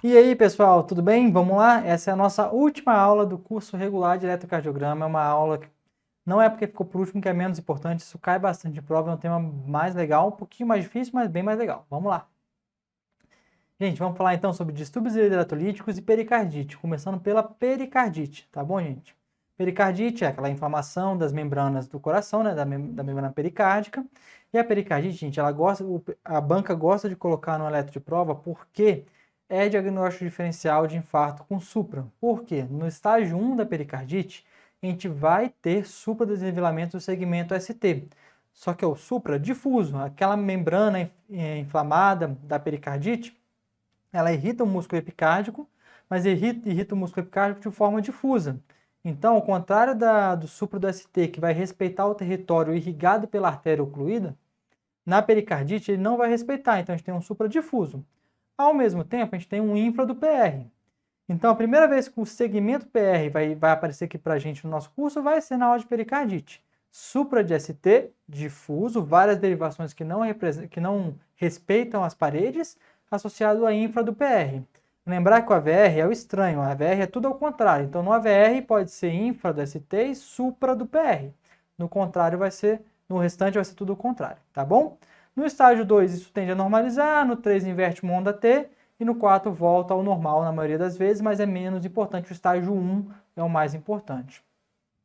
E aí, pessoal, tudo bem? Vamos lá? Essa é a nossa última aula do curso regular de eletrocardiograma. É uma aula que não é porque ficou por último que é menos importante, isso cai bastante de prova, é um tema mais legal, um pouquinho mais difícil, mas bem mais legal. Vamos lá. Gente, vamos falar então sobre distúrbios eletrolíticos e pericardite, começando pela pericardite, tá bom, gente? Pericardite é aquela inflamação das membranas do coração, né, da membrana pericárdica. E a pericardite, gente, a banca gosta de colocar no eletro de prova porque é diagnóstico diferencial de infarto com supra. Por quê? No estágio 1 da pericardite, a gente vai ter supradesnivelamento do segmento ST. Só que é o supra difuso, aquela membrana inflamada da pericardite, ela irrita o músculo epicárdico, mas irrita o músculo epicárdico de forma difusa. Então, ao contrário do supra do ST, que vai respeitar o território irrigado pela artéria ocluída, na pericardite ele não vai respeitar, então a gente tem um supra difuso. Ao mesmo tempo, a gente tem um infra do PR. Então, a primeira vez que o segmento PR vai aparecer aqui para a gente no nosso curso vai ser na aula de pericardite. Supra de ST, difuso, várias derivações que não respeitam as paredes, associado à infra do PR. Lembrar que o AVR é o estranho, o AVR é tudo ao contrário. Então, no AVR pode ser infra do ST e supra do PR. No restante vai ser tudo o contrário, tá bom? No estágio 2 isso tende a normalizar, no 3 inverte uma onda T e no 4 volta ao normal na maioria das vezes, mas é menos importante. O estágio 1 é o mais importante.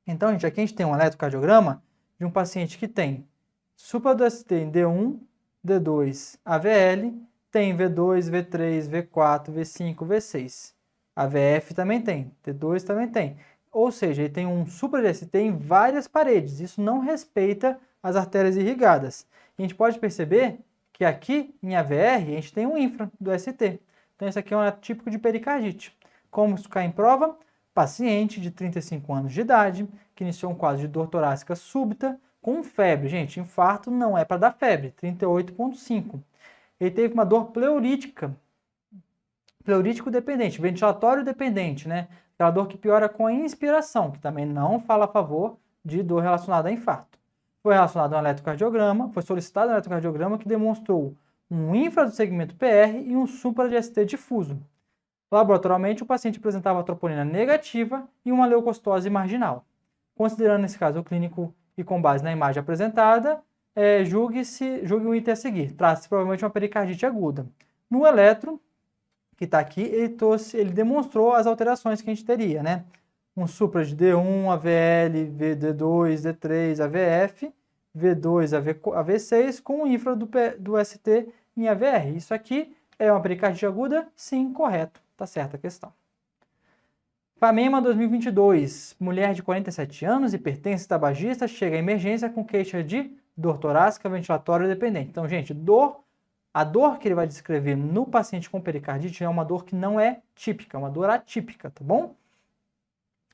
Então, gente, aqui a gente tem um eletrocardiograma de um paciente que tem supra do ST em D1, D2, AVL, tem V2, V3, V4, V5, V6. AVF também tem, T2 também tem. Ou seja, ele tem um supra de ST em várias paredes. Isso não respeita as artérias irrigadas. E a gente pode perceber que aqui em AVR a gente tem um infra do ST. Então, esse aqui é um típico de pericardite. Como isso cai em prova? Paciente de 35 anos de idade, que iniciou um quadro de dor torácica súbita, com febre. Gente, infarto não é para dar febre, 38,5. Ele teve uma dor pleurítica, pleurítico dependente, ventilatório dependente, né? Aquela dor que piora com a inspiração, que também não fala a favor de dor relacionada a infarto. Foi relacionado a um eletrocardiograma, foi solicitado um eletrocardiograma que demonstrou um infra do segmento PR e um supra de ST difuso. Laboratorialmente, o paciente apresentava troponina negativa e uma leucocitose marginal. Considerando esse caso clínico e com base na imagem apresentada, julgue o item a seguir. Trata-se provavelmente de uma pericardite aguda. No eletro, que está aqui, ele demonstrou as alterações que a gente teria, né? Um supra de D1, AVL, D2, D3, AVF, V2, AV6, com o infra do ST em AVR. Isso aqui é uma pericardite aguda? Sim, correto. Tá certa a questão. FAMEMA 2022. Mulher de 47 anos, hipertensa tabagista, chega à emergência com queixa de dor torácica ventilatória dependente. Então, gente, a dor que ele vai descrever no paciente com pericardite é uma dor que não é típica, é uma dor atípica, tá bom?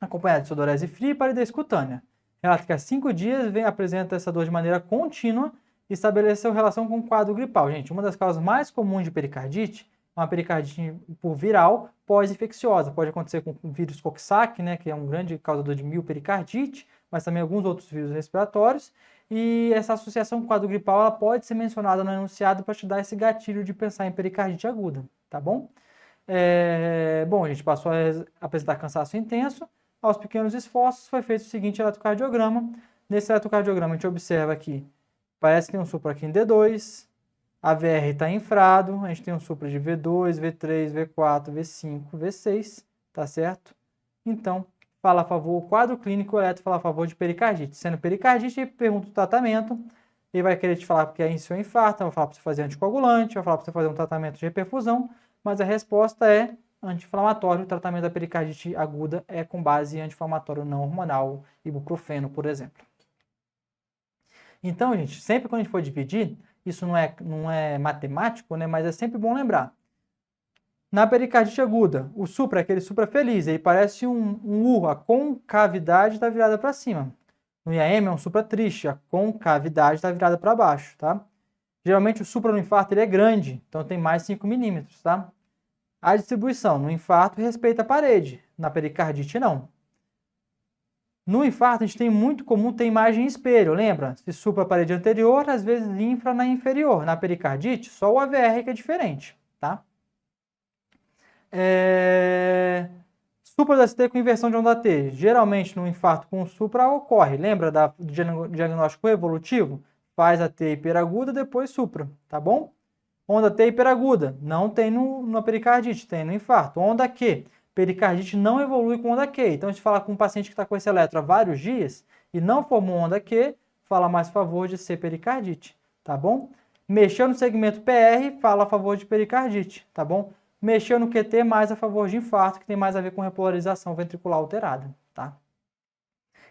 Acompanhada de sudorese fria e palidez cutânea. Relata que há 5 dias apresenta essa dor de maneira contínua e estabeleceu relação com o quadro gripal. Gente, uma das causas mais comuns de pericardite é uma pericardite por viral pós-infecciosa. Pode acontecer com o vírus Coxsackie, né, que é um grande causador de miopericardites, mas também alguns outros vírus respiratórios. E essa associação com o quadro gripal ela pode ser mencionada no enunciado para te dar esse gatilho de pensar em pericardite aguda, tá bom? Bom, a gente passou a apresentar cansaço intenso. Aos pequenos esforços foi feito o seguinte eletrocardiograma. Nesse eletrocardiograma a gente observa aqui, parece que tem um supra aqui em D2, a VR está infrado, a gente tem um supra de V2, V3, V4, V5, V6, tá certo? Então, fala a favor, o quadro clínico eletro fala a favor de pericardite. Sendo pericardite, ele pergunta o tratamento, ele vai querer te falar porque é iniciou infarto, vai falar para você fazer anticoagulante, vai falar para você fazer um tratamento de reperfusão, mas a resposta é anti-inflamatório. O tratamento da pericardite aguda é com base em anti-inflamatório não hormonal, ibuprofeno, por exemplo. Então, gente, sempre quando a gente for dividir, isso não é matemático, né, mas é sempre bom lembrar. Na pericardite aguda, o supra é aquele supra feliz, ele parece um U, a concavidade está virada para cima. No IAM é um supra triste, a concavidade está virada para baixo, tá? Geralmente o supra no infarto ele é grande, então tem mais 5 milímetros, tá? A distribuição no infarto respeita a parede, na pericardite não. No infarto, a gente tem muito comum ter imagem em espelho, lembra? Se supra a parede anterior, às vezes infra na inferior. Na pericardite, só o AVR que é diferente, tá? Supra do ST com inversão de onda T. Geralmente, no infarto com supra ocorre. Lembra do diagnóstico evolutivo? Faz a T hiperaguda, depois supra, tá bom? Onda T hiperaguda, não tem na pericardite, tem no infarto. Onda Q, pericardite não evolui com onda Q. Então, a gente fala com um paciente que está com esse eletro há vários dias e não formou onda Q, fala mais a favor de ser pericardite, tá bom? Mexeu no segmento PR, fala a favor de pericardite, tá bom? Mexeu no QT, mais a favor de infarto, que tem mais a ver com repolarização ventricular alterada, tá?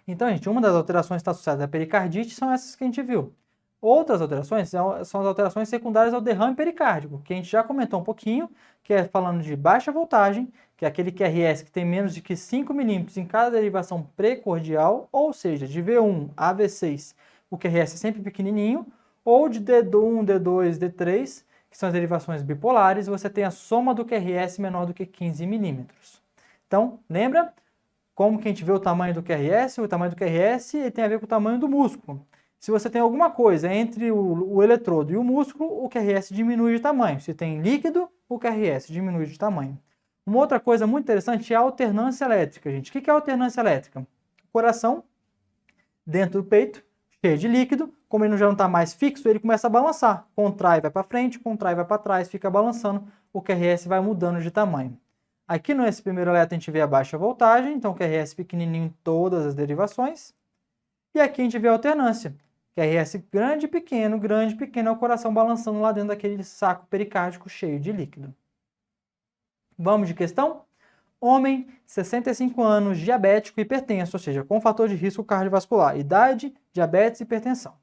Então, gente, uma das alterações que está associada à pericardite são essas que a gente viu. Outras alterações são as alterações secundárias ao derrame pericárdico, que a gente já comentou um pouquinho, que é falando de baixa voltagem, que é aquele QRS que tem menos de que 5 milímetros em cada derivação precordial, ou seja, de V1 a V6, o QRS é sempre pequenininho, ou de D1, D2, D3, que são as derivações bipolares, você tem a soma do QRS menor do que 15 milímetros. Então, lembra como que a gente vê o tamanho do QRS? O tamanho do QRS ele tem a ver com o tamanho do músculo. Se você tem alguma coisa entre o eletrodo e o músculo, o QRS diminui de tamanho. Se tem líquido, o QRS diminui de tamanho. Uma outra coisa muito interessante é a alternância elétrica, gente. O que é alternância elétrica? O coração, dentro do peito, cheio de líquido, como ele já não está mais fixo, ele começa a balançar. Contrai, vai para frente, contrai, vai para trás, fica balançando, o QRS vai mudando de tamanho. Aqui nesse primeiro eletro a gente vê a baixa voltagem, então QRS pequenininho em todas as derivações. E aqui a gente vê a alternância. QRS grande, pequeno, é o coração balançando lá dentro daquele saco pericárdico cheio de líquido. Vamos de questão? Homem, 65 anos, diabético, hipertenso, ou seja, com fator de risco cardiovascular, idade, diabetes e hipertensão.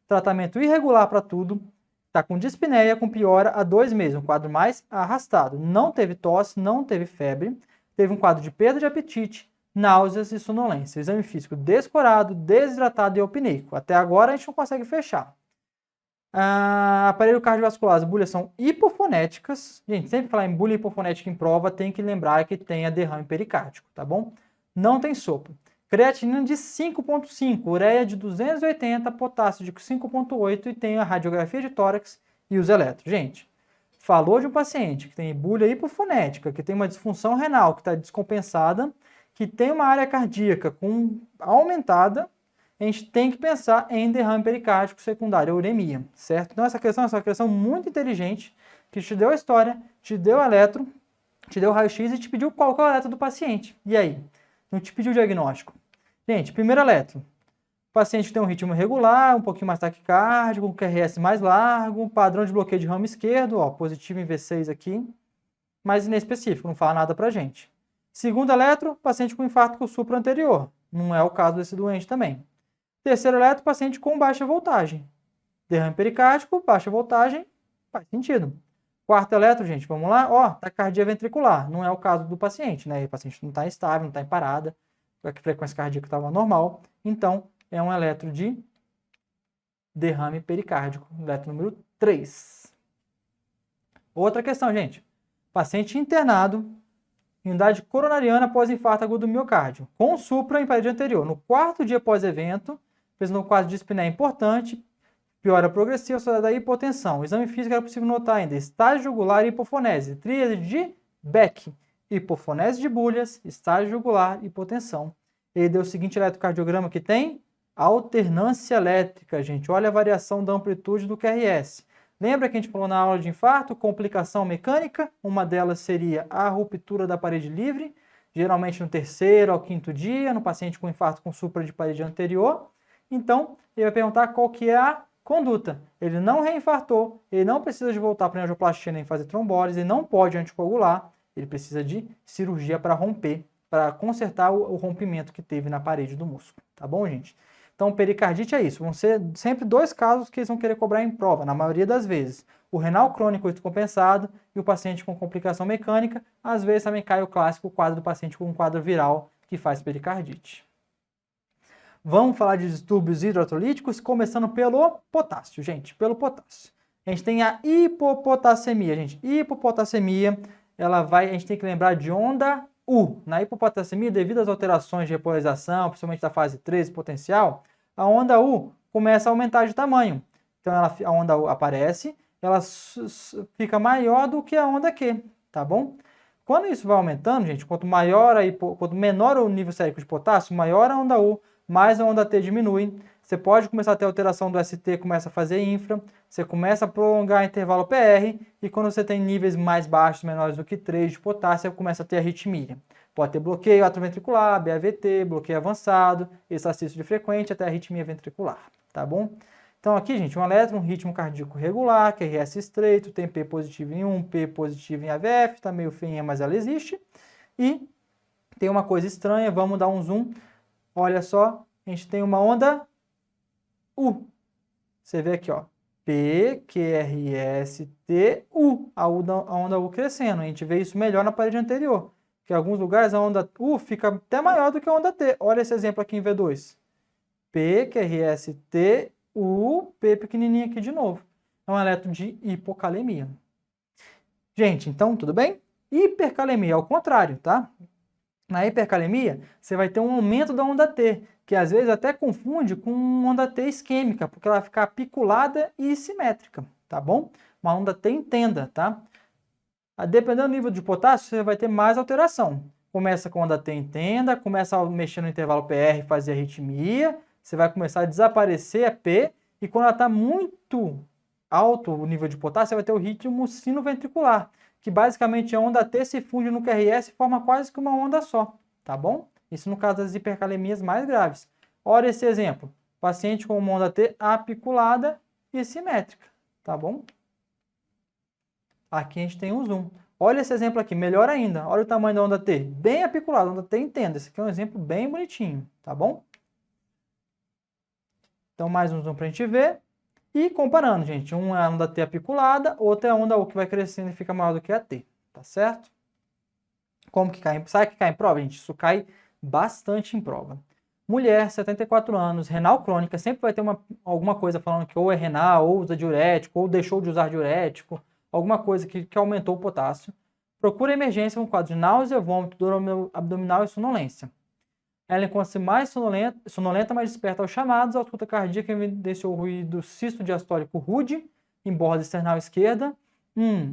Tratamento irregular para tudo, está com dispneia, com piora há 2 meses, um quadro mais arrastado. Não teve tosse, não teve febre, teve um quadro de perda de apetite, náuseas e sonolência. Exame físico descorado, desidratado e apneico. Até agora a gente não consegue fechar. Aparelho cardiovascular, as bulhas são hipofonéticas. Gente, sempre falar em bulha hipofonética em prova, tem que lembrar que tem a derrame pericárdico, tá bom? Não tem sopro. Creatinina de 5,5, ureia de 280, potássio de 5,8 e tem a radiografia de tórax e os eletros. Gente, falou de um paciente que tem bulha hipofonética, que tem uma disfunção renal que está descompensada, que tem uma área cardíaca aumentada, a gente tem que pensar em derrame pericárdico secundário, uremia, certo? Então essa questão é uma questão muito inteligente, que te deu a história, te deu o eletro, te deu o raio-x e te pediu qual é o eletro do paciente. E aí? Não te pediu o diagnóstico. Gente, primeiro eletro. Paciente que tem um ritmo irregular, um pouquinho mais taquicárdico, um QRS mais largo, um padrão de bloqueio de ramo esquerdo, ó, positivo em V6 aqui, mas inespecífico, não fala nada pra gente. Segundo eletro, paciente com infarto supra anterior. Não é o caso desse doente também. Terceiro eletro, paciente com baixa voltagem. Derrame pericárdico, baixa voltagem, faz sentido. Quarto eletro, gente, vamos lá. Ó, taquicardia ventricular. Não é o caso do paciente, né? O paciente não está estável, não está em parada. A frequência cardíaca estava normal. Então, é um eletro de derrame pericárdico. Eletro número 3. Outra questão, gente. Paciente internado em unidade coronariana após infarto agudo do miocárdio, com supra em parede anterior. No quarto dia pós-evento, apresentou um quadro de dispneia importante, piora progressiva associada à hipotensão. O exame físico era possível notar ainda estágio jugular e hipofonese, tríade de Beck, hipofonese de bulhas, estágio jugular, hipotensão. Ele deu o seguinte eletrocardiograma que tem alternância elétrica, gente. Olha a variação da amplitude do QRS. Lembra que a gente falou na aula de infarto, complicação mecânica? Uma delas seria a ruptura da parede livre, geralmente no 3º ao 5º dia, no paciente com infarto com supra de parede anterior. Então, ele vai perguntar qual que é a conduta. Ele não reinfartou, ele não precisa de voltar para a angioplastia nem fazer trombólise, ele não pode anticoagular, ele precisa de cirurgia para romper, para consertar o rompimento que teve na parede do músculo. Tá bom, gente? Então, pericardite é isso. Vão ser sempre 2 casos que eles vão querer cobrar em prova, na maioria das vezes. O renal crônico descompensado e o paciente com complicação mecânica. Às vezes também cai o clássico quadro do paciente com um quadro viral que faz pericardite. Vamos falar de distúrbios hidroeletrolíticos, começando pelo potássio, gente, pelo potássio. A gente tem a hipopotassemia, gente. Hipopotassemia, a gente tem que lembrar de onda U. Na hipopotassemia, devido às alterações de repolarização, principalmente da fase 13 potencial, a onda U começa a aumentar de tamanho. Então, a onda U aparece, ela fica maior do que a onda Q, tá bom? Quando isso vai aumentando, gente, quanto menor o nível sérico de potássio, maior a onda U, mais a onda T diminui. Você pode começar a ter alteração do ST, começa a fazer infra, você começa a prolongar o intervalo PR, e quando você tem níveis mais baixos, menores do que 3 de potássio, você começa a ter arritmia. Pode ter bloqueio atrioventricular, BAVT, bloqueio avançado, exercício frequente, até arritmia ventricular, tá bom? Então aqui, gente, um elétron, um ritmo cardíaco regular, QRS estreito, tem P positivo em 1, P positivo em AVF, tá meio feinha, mas ela existe. E tem uma coisa estranha, vamos dar um zoom. Olha só, a gente tem uma onda U. Você vê aqui, ó, P, QRS, T, U, a onda U crescendo. A gente vê isso melhor na parede anterior, que em alguns lugares a onda U fica até maior do que a onda T. Olha esse exemplo aqui em V2. P, QRS, T, U, P pequenininho aqui de novo. É um elétron de hipocalemia. Gente, então, tudo bem? Hipercalemia é o contrário, tá? Na hipercalemia, você vai ter um aumento da onda T, que às vezes até confunde com onda T isquêmica, porque ela vai ficar apiculada e simétrica, tá bom? Uma onda T em tenda, tá? Dependendo do nível de potássio, você vai ter mais alteração. Começa com onda T em tenda, começa a mexer no intervalo PR, fazer arritmia, você vai começar a desaparecer a P, e quando ela está muito alto o nível de potássio, você vai ter o ritmo sinoventricular, que basicamente a onda T se funde no QRS e forma quase que uma onda só, tá bom? Isso no caso das hipercalemias mais graves. Olha esse exemplo, paciente com uma onda T apiculada e simétrica, tá bom? Aqui a gente tem um zoom. Olha esse exemplo aqui, melhor ainda. Olha o tamanho da onda T, bem apiculada, onda T em tenda. Esse aqui é um exemplo bem bonitinho, tá bom? Então, mais um zoom para a gente ver. E comparando, gente, um é a onda T apiculada, outra é a onda U que vai crescendo e fica maior do que a T, tá certo? Como que cai? Sabe que cai em prova, gente? Isso cai bastante em prova. Mulher, 74 anos, renal crônica, sempre vai ter alguma coisa falando que ou é renal, ou usa diurético, ou deixou de usar diurético, alguma coisa que aumentou o potássio. Procura emergência com quadro de náusea, vômito, dor abdominal e sonolência. Ela encontra-se mais sonolenta, mas desperta aos chamados. A ausculta cardíaca evidenciou ruído cisto diastólico rude em borda external esquerda.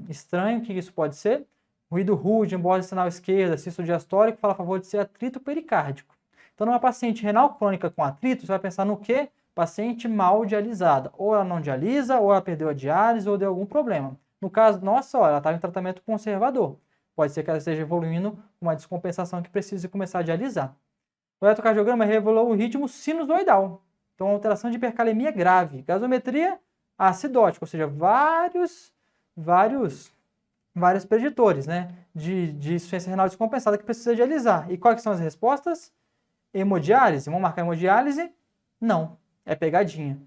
Estranho, o que isso pode ser? Ruído rude em borda external esquerda, cisto diastólico, fala a favor de ser atrito pericárdico. Então, numa paciente renal crônica com atrito, você vai pensar no quê? Paciente mal dialisada. Ou ela não dialisa, ou ela perdeu a diálise, ou deu algum problema. No caso, nossa, olha, ela estava em tratamento conservador. Pode ser que ela esteja evoluindo uma descompensação que precise começar a dialisar. O eletrocardiograma revelou o ritmo sinusoidal. Então, alteração de hipercalemia grave. Gasometria acidótica, ou seja, vários preditores, né, de insuficiência renal descompensada que precisa dialisar. E quais são as respostas? Hemodiálise. Vamos marcar hemodiálise? Não, é pegadinha.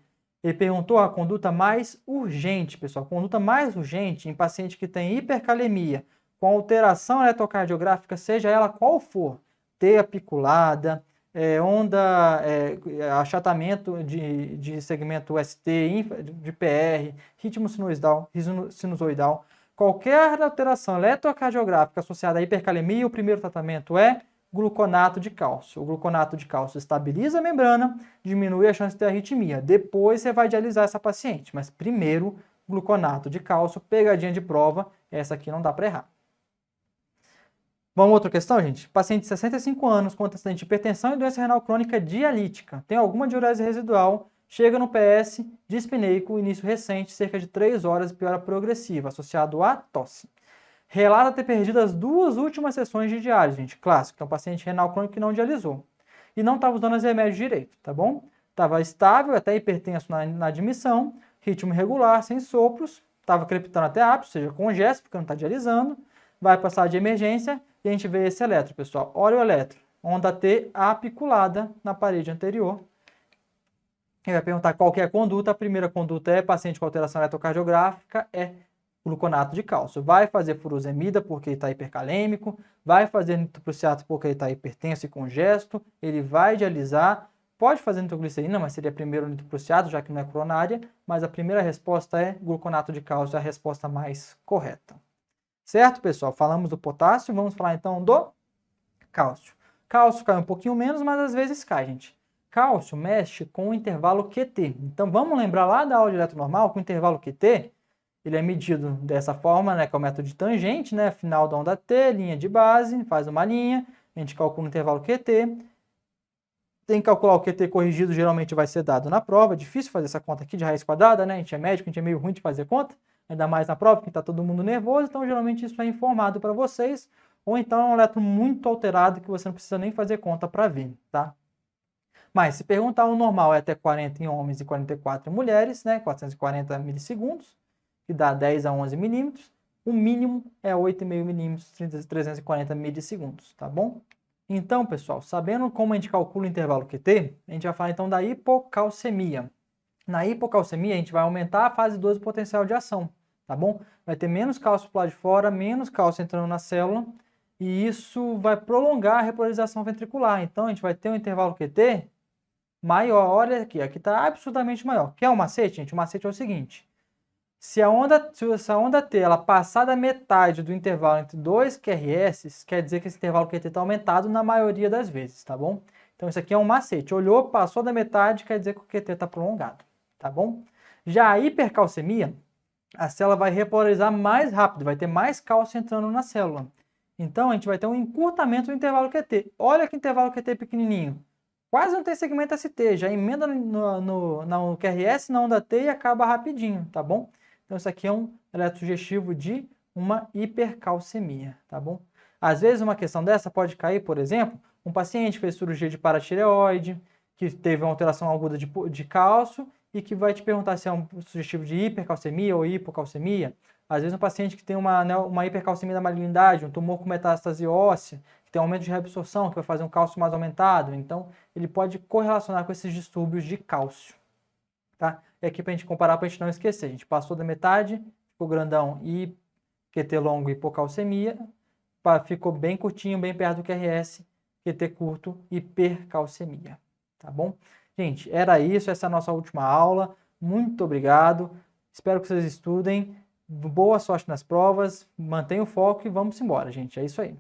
Ele perguntou a conduta mais urgente, pessoal. Conduta mais urgente em paciente que tem hipercalemia com alteração eletrocardiográfica, seja ela qual for. T apiculada, achatamento de segmento ST, de PR, ritmo sinusoidal. Qualquer alteração eletrocardiográfica associada à hipercalemia, o primeiro tratamento é gluconato de cálcio. O gluconato de cálcio estabiliza a membrana, diminui a chance de ter arritmia. Depois você vai dialisar essa paciente, mas primeiro gluconato de cálcio, pegadinha de prova, essa aqui não dá para errar. Vamos a outra questão, gente? Paciente de 65 anos com antecedente de hipertensão e doença renal crônica dialítica. Tem alguma diurese residual, chega no PS, dispneico, início recente, cerca de 3 horas e piora progressiva, associado a tosse. Relata ter perdido as 2 últimas sessões de diálise, gente. Clássico, então paciente renal crônico que não dialisou. E não estava usando os remédios direito, tá bom? Estava estável, até hipertenso na admissão, ritmo regular, sem sopros, estava crepitando até ápice, ou seja, congesto, porque não está dialisando. Vai passar de emergência e a gente vê esse eletro, pessoal. Olha o eletro. Onda T apiculada na parede anterior. Ele vai perguntar qual que é a conduta. A primeira conduta é paciente com alteração eletrocardiográfica, é gluconato de cálcio. Vai fazer furosemida porque ele está hipercalêmico, vai fazer nitroprusiato porque ele está hipertenso e congesto, ele vai dialisar, pode fazer nitroglicerina, mas seria primeiro nitroprusiato, já que não é coronária, mas a primeira resposta é gluconato de cálcio, é a resposta mais correta. Certo, pessoal? Falamos do potássio, vamos falar então do cálcio. Cálcio cai um pouquinho menos, mas às vezes cai, gente. Cálcio mexe com o intervalo QT. Então vamos lembrar lá da aula de eletro normal que o intervalo QT ele é medido dessa forma, né, que é o método de tangente, né, final da onda T, linha de base, faz uma linha, a gente calcula o intervalo QT, tem que calcular o QT corrigido, geralmente vai ser dado na prova, é difícil fazer essa conta aqui de raiz quadrada, né, a gente é médico, a gente é meio ruim de fazer conta, ainda mais na prova, que está todo mundo nervoso, então geralmente isso é informado para vocês, ou então é um elétron muito alterado que você não precisa nem fazer conta para ver, tá? Mas se perguntar, o normal é até 40 em homens e 44 em mulheres, né, 440 milissegundos, que dá 10 a 11 milímetros, o mínimo é 8,5 milímetros, 340 milissegundos, tá bom? Então, pessoal, sabendo como a gente calcula o intervalo QT, a gente vai falar então da hipocalcemia. Na hipocalcemia, a gente vai aumentar a fase 2 do potencial de ação, tá bom? Vai ter menos cálcio pro lado de fora, menos cálcio entrando na célula, e isso vai prolongar a repolarização ventricular. Então, a gente vai ter um intervalo QT maior. Olha aqui, aqui está absurdamente maior. Quer um macete, gente? O macete é o seguinte. Se essa onda T ela passar da metade do intervalo entre 2 QRS, quer dizer que esse intervalo QT está aumentado na maioria das vezes, tá bom? Então isso aqui é um macete. Olhou, passou da metade, quer dizer que o QT está prolongado, tá bom? Já a hipercalcemia, a célula vai repolarizar mais rápido, vai ter mais cálcio entrando na célula. Então a gente vai ter um encurtamento do intervalo QT. Olha que intervalo QT pequenininho. Quase não tem segmento ST, já emenda no QRS, na onda T e acaba rapidinho, tá bom? Então, isso aqui é um eletrosugestivo de uma hipercalcemia, tá bom? Às vezes, uma questão dessa pode cair, por exemplo, um paciente fez cirurgia de paratireoide, que teve uma alteração aguda de cálcio e que vai te perguntar se é um sugestivo de hipercalcemia ou hipocalcemia. Às vezes, um paciente que tem uma hipercalcemia da malignidade, um tumor com metástase óssea, que tem aumento de reabsorção, que vai fazer um cálcio mais aumentado. Então, ele pode correlacionar com esses distúrbios de cálcio, tá? E aqui para a gente comparar, para a gente não esquecer, a gente passou da metade, ficou grandão e QT longo e hipocalcemia, ficou bem curtinho, bem perto do QRS, QT curto, hipercalcemia, tá bom? Gente, era isso, essa é a nossa última aula, muito obrigado, espero que vocês estudem, boa sorte nas provas, mantenham o foco e vamos embora, gente, é isso aí.